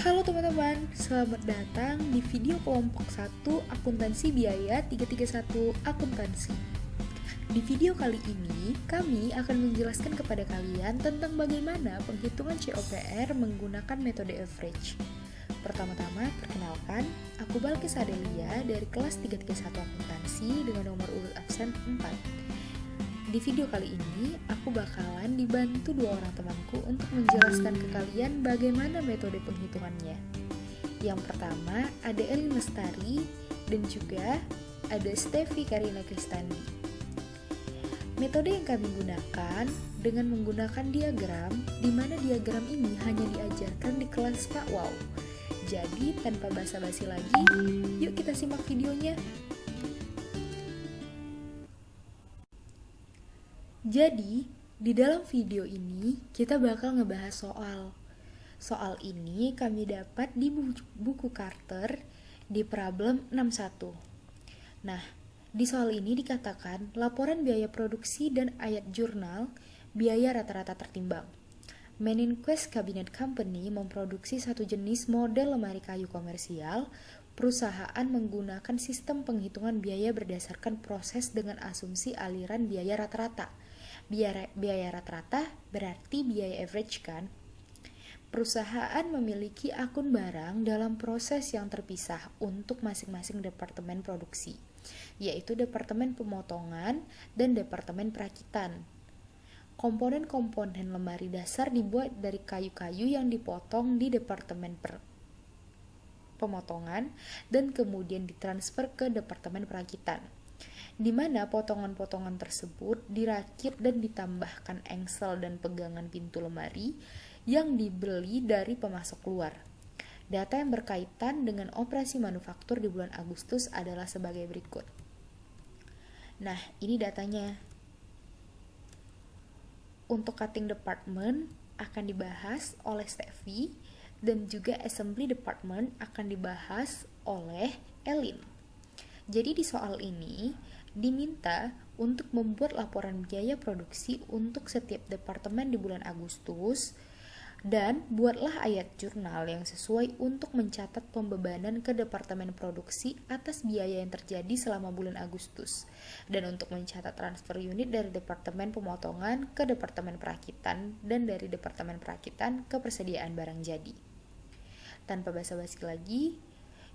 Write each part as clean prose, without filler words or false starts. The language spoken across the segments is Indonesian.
Halo teman-teman, selamat datang di video kelompok 1 Akuntansi Biaya 331 Akuntansi. Di video kali ini, kami akan menjelaskan kepada kalian tentang bagaimana penghitungan COPR menggunakan metode average. Pertama-tama, perkenalkan, aku Balkis Adelia dari kelas 331 Akuntansi dengan nomor urut absen 4. Di video kali ini, aku bakalan dibantu dua orang temanku untuk menjelaskan ke kalian bagaimana metode penghitungannya. Yang pertama, ada Elin Lestari dan juga ada Stevi Karina Kristandi. Metode yang kami gunakan dengan menggunakan diagram, di mana diagram ini hanya diajarkan di kelas Pak Wow. Jadi, tanpa basa-basi lagi, yuk kita simak videonya. Jadi, di dalam video ini kita bakal ngebahas soal. Soal ini kami dapat di buku Carter di problem 61. Nah, di soal ini dikatakan laporan biaya produksi dan ayat jurnal biaya rata-rata tertimbang. Meninquest Cabinet Company memproduksi satu jenis model lemari kayu komersial. Perusahaan menggunakan sistem penghitungan biaya berdasarkan proses dengan asumsi aliran biaya rata-rata. Biaya rata-rata berarti biaya average kan? Perusahaan memiliki akun barang dalam proses yang terpisah untuk masing-masing departemen produksi, yaitu departemen pemotongan dan departemen perakitan. Komponen-komponen lemari dasar dibuat dari kayu-kayu yang dipotong di departemen pemotongan dan kemudian ditransfer ke departemen perakitan, di mana potongan-potongan tersebut dirakit dan ditambahkan engsel dan pegangan pintu lemari yang dibeli dari pemasok luar. Data yang berkaitan dengan operasi manufaktur di bulan Agustus adalah sebagai berikut. Nah, ini datanya. Untuk cutting department akan dibahas oleh Stevi dan juga assembly department akan dibahas oleh Elin. Jadi di soal ini diminta untuk membuat laporan biaya produksi untuk setiap departemen di bulan Agustus dan buatlah ayat jurnal yang sesuai untuk mencatat pembebanan ke departemen produksi atas biaya yang terjadi selama bulan Agustus dan untuk mencatat transfer unit dari departemen pemotongan ke departemen perakitan dan dari departemen perakitan ke persediaan barang jadi. Tanpa basa-basi lagi,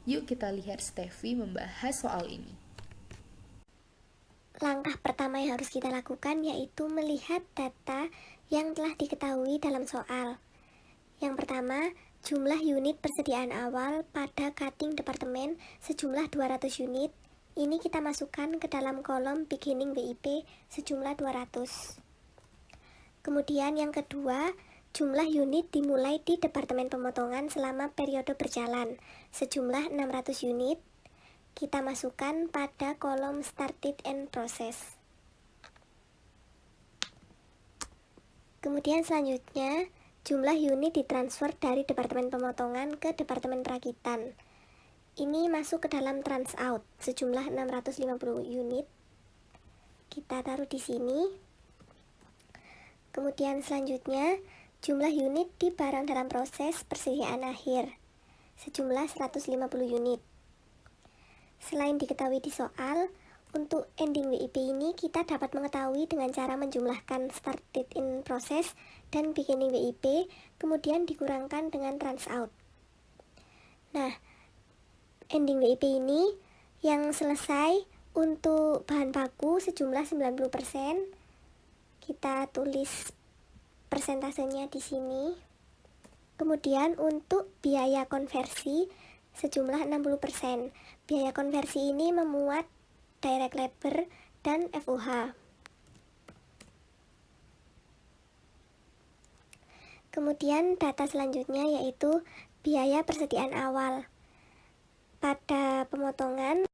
yuk kita lihat Stevi membahas soal ini. Langkah pertama yang harus kita lakukan yaitu melihat data yang telah diketahui dalam soal. Yang pertama, jumlah unit persediaan awal pada cutting departemen sejumlah 200 unit. Ini kita masukkan ke dalam kolom beginning WIP sejumlah 200. Kemudian yang kedua, jumlah unit dimulai di departemen pemotongan selama periode berjalan sejumlah 600 unit. Kita masukkan pada kolom started and process. Kemudian selanjutnya, jumlah unit ditransfer dari departemen pemotongan ke departemen perakitan. Ini masuk ke dalam trans out sejumlah 650 unit. Kita taruh di sini. Kemudian selanjutnya, jumlah unit di barang dalam proses persediaan akhir sejumlah 150 unit. Selain diketahui di soal, untuk ending WIP ini kita dapat mengetahui dengan cara menjumlahkan started in process dan beginning WIP, kemudian dikurangkan dengan trans out. Nah, ending WIP ini yang selesai untuk bahan baku sejumlah 90%. Kita tulis persentasenya di sini. Kemudian untuk biaya konversi sejumlah 60%. Biaya konversi ini memuat direct labor dan FUH. Kemudian data selanjutnya yaitu biaya persediaan awal. Pada pemotongan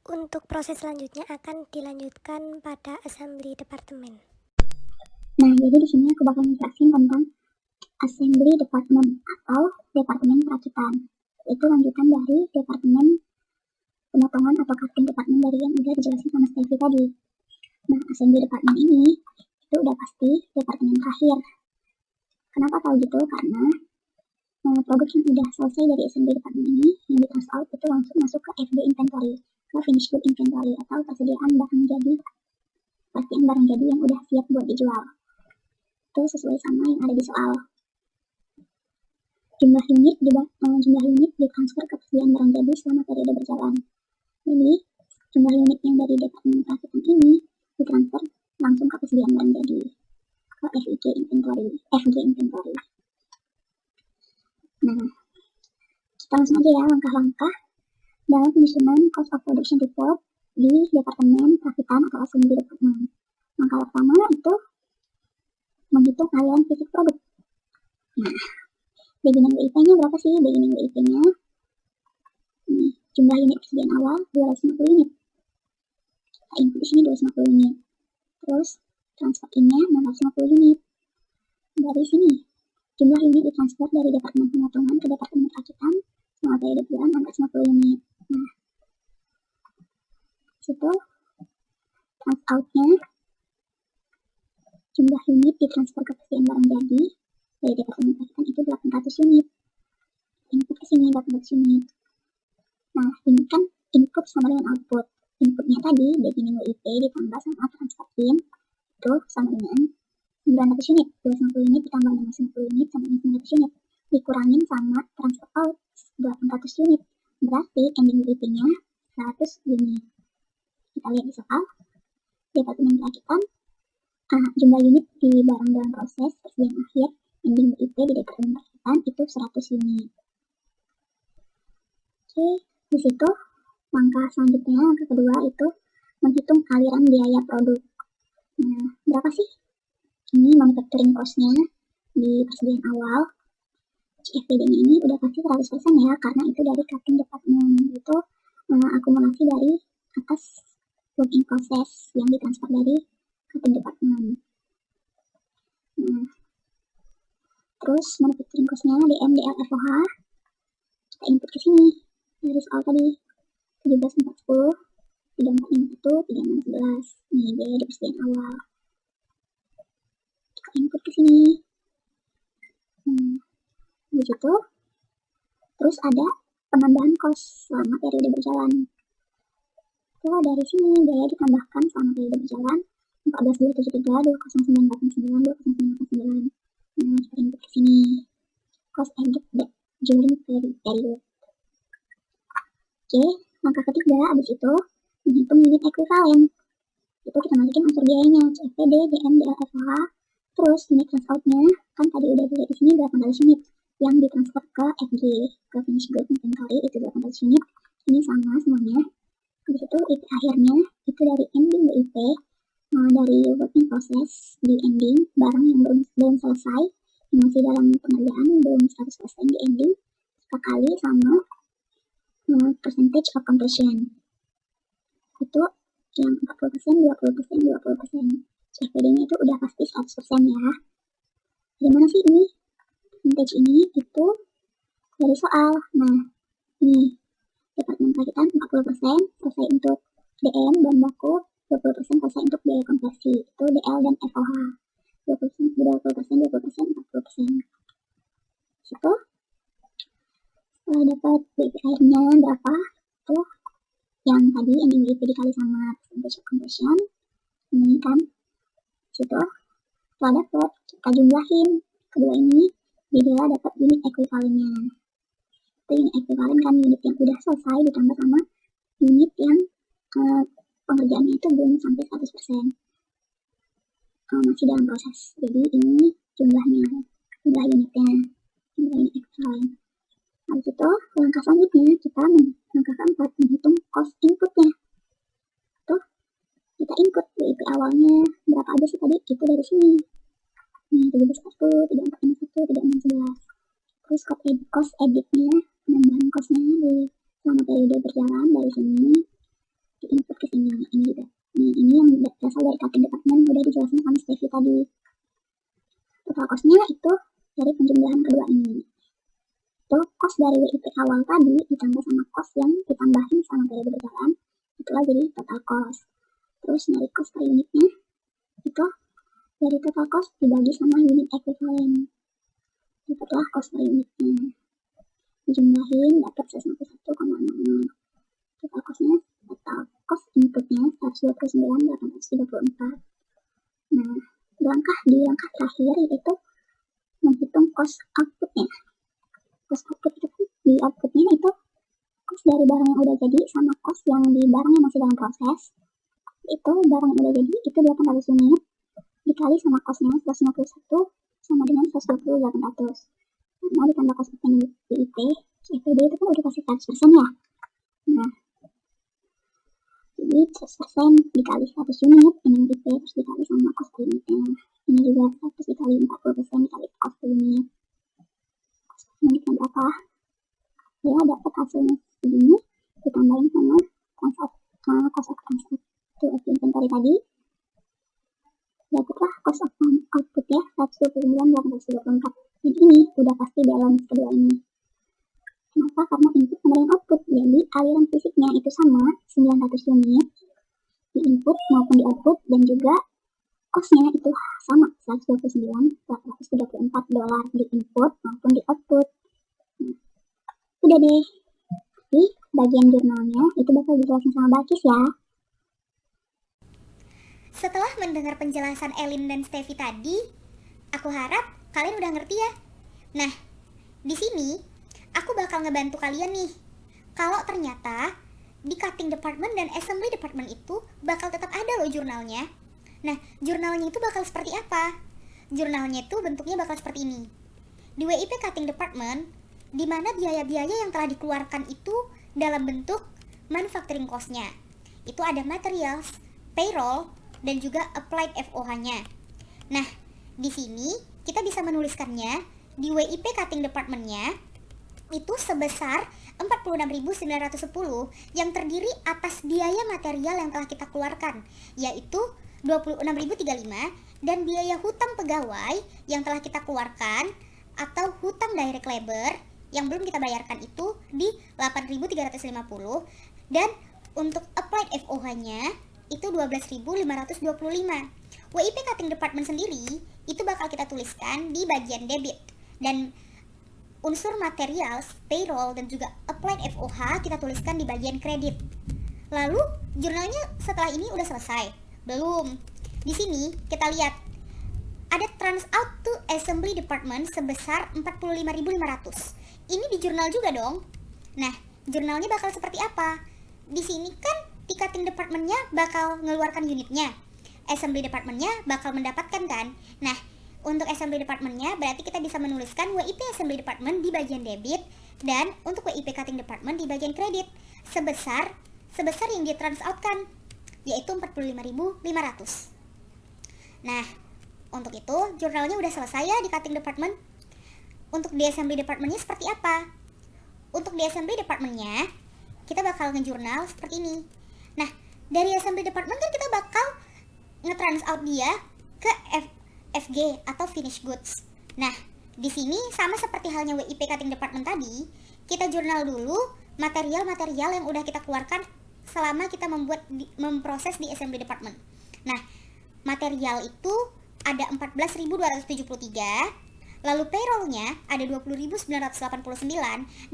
Untuk proses selanjutnya akan dilanjutkan pada assembly departemen. Nah, jadi di sini aku bakal menjelaskan tentang assembly department atau departemen perakitan. Itu lanjutan dari departemen pemotongan atau cutting department dari yang udah dijelasin sama Steffi tadi. Nah, assembly department ini itu udah pasti departemen terakhir. Kenapa tahu gitu? Karena produk yang udah selesai dari assembly department ini yang di-transfer out itu langsung masuk ke FG inventory, ke finished good inventory atau persediaan barang jadi yang udah siap buat dijual. Itu sesuai sama yang ada di soal. Jumlah unit ditransfer ke persediaan barang jadi selama periode berjalan. Jadi, jumlah unit yang dari departemen perakitan ini ditransfer langsung ke persediaan barang jadi, ke FG inventory. Nah, kita langsung aja ya langkah-langkah dalam penyusunan cost of production report di departemen perakitan atau assembly department. Langkah pertama itu menghitung aliran fisik produk. Nah, beginning WIP-nya berapa sih? Beginning WIP-nya ini, jumlah unit persediaan awal 250 unit. Kita input di sini 250 unit. Terus transfer in-nya 650 unit. Dari sini jumlah unit ditransfer dari departemen pemotongan ke departemen perakitan selama periode bulan 450 unit. Nah, situ trans out-nya jumlah unit ditransfer ke persediaan barang jadi dari departemen perakitan itu 800 unit. Input ke sini 800 unit. Nah, ini kan input sama dengan output. Inputnya tadi beginning WIP ditambah sama transfer in itu sama dengan 900 unit. 250 unit ditambah dengan 90 unit sama dengan 900 unit. Dikurangin sama transfer out 800 unit. Berarti ending WIP-nya 100 unit. Kita lihat di soal. Departemen perakitan jumlah unit di barang dalam proses persediaan akhir ending WIP di departemen perakitan itu 100 unit. Oke, di situ langkah selanjutnya, langkah kedua itu menghitung aliran biaya produk. Nah, berapa sih? Ini manufacturing cost-nya di persediaan awal. CFPD-nya ini udah pasti 100% ya, karena itu dari cutting department. Itu akumulasi dari atas work in process yang ditransfer dari cutting department. Nah, terus manufacturing cost-nya DM, DL, FOH kita input ke sini dari soal tadi 17.410, 3451, 3611. Nih biaya di persediaan awal. Kita input ke sini. Di situ terus ada penambahan cost selama periode berjalan. Itu dari sini biaya ditambahkan selama periode berjalan 14273, 20989, 20989. Nah, kita input ke sini. Cost added during period. Oke, langkah ketiga abis itu menghitung unit ekuivalen. Itu kita masukin unsur biayanya, CFPD, DM, DL, FH. Terus unit transport-nya kan tadi udah dilihat di sini 800 unit yang ditransfer ke FG, ke finished good inventory itu 800 unit. Ini sama semuanya. Habis itu WIP akhirnya itu dari ending WIP, dari work in process di ending barang yang belum selesai, yang masih dalam pengerjaan belum 100% di ending, kita kali sama percentage of completion. Itu yang 40%, 20%, 20%. CFPD-nya itu udah pasti 100% ya. Gimana sih ini? Percentage ini itu dari soal. Nah, ini departemen perakitan 40% selesai untuk DM dan baku, 20% selesai untuk biaya konversi. Itu DL dan FOH. 20%, 20%, 20%, 40%. Situ setelah dapat WIP akhirnya berapa? Tuh yang tadi ending WIP dikali sama percentage of completion. Ini kan situ setelah dapat kita jumlahin kedua ini bila dapat unit ekuivalennya. Itu unit ekuivalen kan unit yang udah selesai ditambah sama unit yang pengerjaannya itu belum sampai 100%, masih dalam proses. Jadi ini jumlahnya, jumlah unitnya, jumlah unit ekuivalen. Habis itu langkah selanjutnya kita langkah keempat menghitung cost inputnya. Tuh kita input WIP awalnya berapa aja sih tadi? Itu dari sini. Nih 1740, 3451, 3611. Terus cost editnya, penambahan costnya di selama periode berjalan dari sini. di input ke sini. Ini juga. Ini yang berasal dari cutting department, udah dijelasin sama Steffi tadi. Total cost-nya itu dari penjumlahan kedua ini. Itu cost dari WIP awal tadi ditambah sama cost yang ditambahin sama periode berjalan, itulah jadi total cost. Terus nyari cost per unitnya, itu dari total cost dibagi sama unit equivalent, dapatlah cost per unitnya. Dijumlahin dapat 151,00. Total cost-nya, total cost inputnya 129.834. Nah, di langkah terakhir yaitu menghitung cost outputnya. Cost output itu di outputnya itu cost dari barang yang udah jadi sama cost yang di barang yang masih dalam proses. Itu barang yang udah jadi itu 800 unit dikali sama costnya 151 sama dengan 120.800. Nah, ditambah cost WIP, FPD itu kan udah kasih 100% ya. Nah, jadi 100% dikali 100 unit ini WIP, terus dikali sama cost per unitnya. Ini juga 100 dikali 40% dikali cost per unit. Cost per unitnya berapa? Ya, dapat hasilnya segini, ditambahin sama cost of transaction to inventory tadi. Dapatlah cost of output ya, 129.834. Dan ini udah pasti balance kedua ini. Kenapa? Karena input sama dengan output. Jadi aliran fisiknya itu sama, 900 unit di input maupun di output, dan juga cost-nya itu sama, $129.834 di input maupun di output. Nah, udah deh. Di bagian jurnalnya itu bakal dijelasin sama Bakis ya. Setelah mendengar penjelasan Elin dan Steffi tadi, aku harap kalian udah ngerti ya. Nah, di sini aku bakal ngebantu kalian nih. Kalau ternyata di cutting department dan assembly department itu bakal tetap ada loh jurnalnya. Nah, jurnalnya itu bakal seperti apa? Jurnalnya itu bentuknya bakal seperti ini. Di WIP cutting department, di mana biaya-biaya yang telah dikeluarkan itu dalam bentuk manufacturing cost-nya. Itu ada materials, payroll, dan juga applied FOH-nya. Nah, di sini kita bisa menuliskannya di WIP cutting department-nya itu sebesar 46.910 yang terdiri atas biaya material yang telah kita keluarkan, yaitu 26.035, dan biaya hutang pegawai yang telah kita keluarkan atau hutang direct labor yang belum kita bayarkan itu di 8.350, dan untuk applied FOH-nya itu 12.525. WIP cutting department sendiri itu bakal kita tuliskan di bagian debit, dan unsur materials, payroll, dan juga applied FOH kita tuliskan di bagian kredit. Lalu jurnalnya setelah ini udah selesai? Belum. Di sini kita lihat ada trans out to assembly department sebesar 45.500. Ini di jurnal juga dong. Nah, jurnalnya bakal seperti apa? Di sini kan di cutting departmentnya bakal ngeluarkan unitnya, assembly departmentnya bakal mendapatkan kan. Nah, untuk assembly departmentnya berarti kita bisa menuliskan WIP assembly department di bagian debit, dan untuk WIP cutting department di bagian kredit sebesar yang di trans out kan, yaitu 45.500. Nah, untuk itu jurnalnya udah selesai ya di cutting department. Untuk di assembly departmentnya seperti apa? Untuk di assembly departmentnya kita bakal ngejurnal seperti ini. Nah, dari assembly department kan kita bakal nge-trans out dia ke FG atau finished goods. Nah, di sini sama seperti halnya WIP cutting department tadi, kita jurnal dulu material-material yang udah kita keluarkan selama kita memproses di assembly department. Nah, material itu ada 14.273, lalu payrollnya ada 20.989,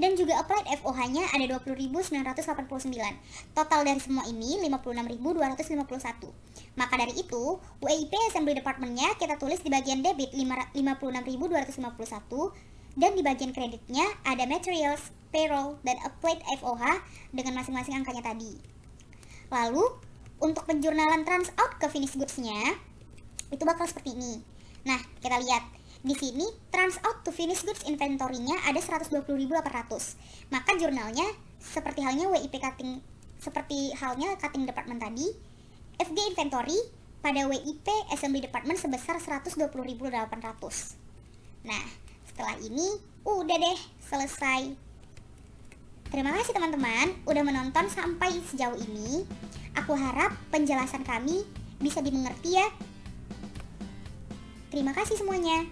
dan juga applied FOH-nya ada 20.989. Total dari semua ini 56.251. Maka dari itu, WIP assembly department-nya kita tulis di bagian debit 56.251, dan di bagian kreditnya ada materials, payroll, dan applied FOH dengan masing-masing angkanya tadi. Lalu, untuk penjurnalan trans out ke finished goods-nya itu bakal seperti ini. Nah, kita lihat di sini trans out to finished goods inventory-nya ada 120.800. Maka jurnalnya seperti halnya cutting department tadi, FG inventory pada WIP assembly department sebesar 120.800. Nah, setelah ini udah deh selesai. Terima kasih teman-teman udah menonton sampai sejauh ini. Aku harap penjelasan kami bisa dimengerti ya. Terima kasih semuanya.